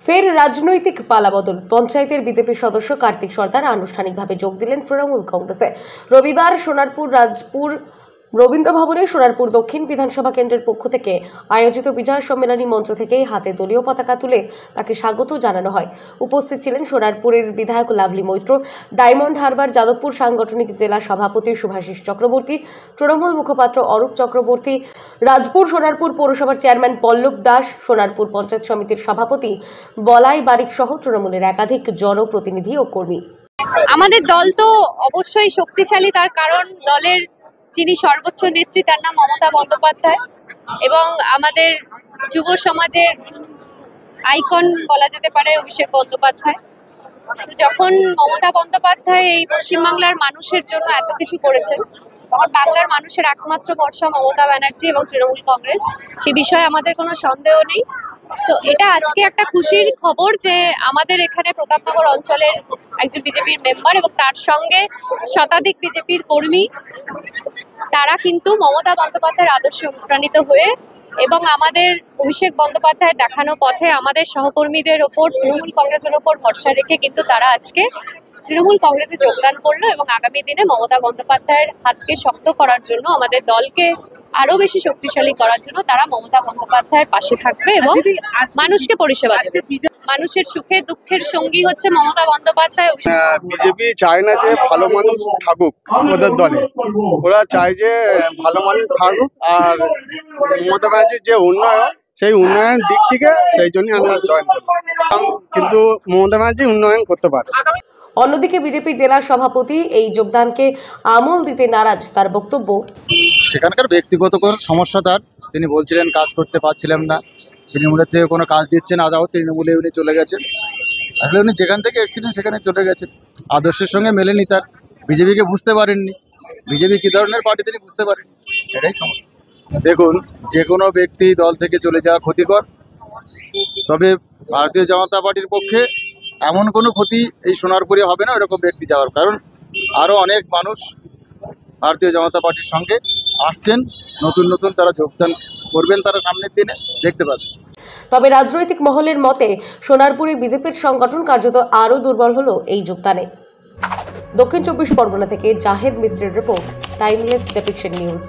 ফের রাজনৈতিক পালাবদল। পঞ্চায়েতের বিজেপি সদস্য কার্তিক সর্দার আনুষ্ঠানিকভাবে যোগ দিলেন তৃণমূল কংগ্রেসে। রবিবার সোনারপুর রাজপুর রবীন্দ্র ভবনে সোনারপুর দক্ষিণ বিধানসভা কেন্দ্রের পক্ষ থেকে আয়োজিত বিজয় সম্মেলনী মঞ্চ থেকেই হাতে দলীয় পতাকা তুলে তাকে স্বাগত জানানো হয়। উপস্থিত ছিলেন সোনারপুরের বিধায়ক লাভলি মৈত্র, ডায়মন্ড হারবার যাদবপুর সাংগঠনিক জেলা সভাপতি শুভাশিস চক্রবর্তী, তৃণমূল মুখপাত্র অরূপ চক্রবর্তী, রাজপুর সোনারপুর পৌরসভার চেয়ারম্যান পল্লব দাস, সোনারপুর পঞ্চায়েত সমিতির সভাপতি বলাই বারিক সহ তৃণমূলের একাধিক জনপ্রতিনিধি ও কর্মী। আমাদের দল তো অবশ্যই শক্তিশালী, তার কারণ দলের যিনি সর্বোচ্চ নেত্রী তার নাম মমতা বন্দ্যোপাধ্যায় এবং আমাদের যুব সমাজের আইকন বলা যেতে পারে অভিষেক বন্দ্যোপাধ্যায়। তো যখন মমতা বন্দ্যোপাধ্যায় এই পশ্চিমবাংলার মানুষের জন্য এত কিছু করেছেন, তখন বাংলার মানুষের একমাত্র ভরসা মমতা ব্যানার্জি এবং তৃণমূল কংগ্রেস, সে বিষয়ে আমাদের কোনো সন্দেহ নেই। তো এটা আজকে একটা খুশির খবর যে আমাদের এখানে প্রতাপনগর অঞ্চলের একজন বিজেপির মেম্বার এবং তার সঙ্গে শতাধিক বিজেপির কর্মী, তারা কিন্তু মমতা বন্দ্যোপাধ্যায়ের আদর্শে অনুপ্রাণিত হয়ে এবং আমাদের অভিষেক বন্দ্যোপাধ্যায়ের দেখানো পথে আমাদের সহকর্মীদের ওপর, তৃণমূল কংগ্রেসের ওপর ভরসা রেখে কিন্তু তারা আজকে তৃণমূল কংগ্রেসে যোগদান করলো এবং আগামী দিনে মমতা বন্দ্যোপাধ্যায়ের হাতকে শক্ত করার জন্য, আমাদের দলকে আরো বেশি শক্তিশালী করার জন্য তারা মমতা বন্দ্যোপাধ্যায়ের পাশে থাকবে এবং মানুষকে পরিষেবা দেবে। মানুষের সুখে দুঃখের সঙ্গী হচ্ছে মমতা বন্দ্যোপাধ্যায়। বিজেপি চায় না যে ভালো মানুষ থাকুক ওদের দলে, ওরা চায় যে ভালো মানুষ থাকুক। আর মমতা ব্যানার্জির যে উন্নয়ন, সেই উন্নয়নের দিক থেকে সেই জন্য আমি জয়েন করলাম, কিন্তু মমতা ব্যানার্জি উন্নয়ন করতে পারে। অন্যদিকে বিজেপি জেলা সভাপতি এই যোগদানকে আমল দিতে নারাজ। তার বক্তব্য, সেখানকার ব্যক্তিগত কোনো সমস্যা তার, তিনি বলছিলেন কাজ করতে পারছিলেন না, তৃণমূলের থেকে কোনো কাজ দিচ্ছেন, আদাও তৃণমূলে উনি চলে গেছেন। আসলে উনি যেখান থেকে এসেছিলেন সেখানে চলে গেছেন, আদর্শের সঙ্গে মেলেনি তার, বিজেপিকে বুঝতে পারেননি, বিজেপি কী ধরনের পার্টি তিনি বুঝতে পারেননি, এটাই সমস্যা। দেখুন, যে কোনো ব্যক্তি দল থেকে চলে যাওয়া ক্ষতিকর, তবে ভারতীয় জনতা পার্টির পক্ষে এমন কোনো ক্ষতি এই সোনারপুরে হবে না এরকম ব্যক্তি যাওয়ার, কারণ আরও অনেক মানুষ ভারতীয় জনতা পার্টির সঙ্গে আসছেন, নতুন নতুন তারা যোগদান করবেন, তারা সামনের দিনে দেখতে পাবেন। তবে রাজনৈতিক মহলের মতে সোনারপুরে বিজেপির সংগঠন কার্যত আরও দুর্বল হলো এই যোগদানে। দক্ষিণ 24 পরগনা থেকে জাহেদ মিস্ত্রির রিপোর্ট, টাইমলেস ডেপিকশন নিউজ।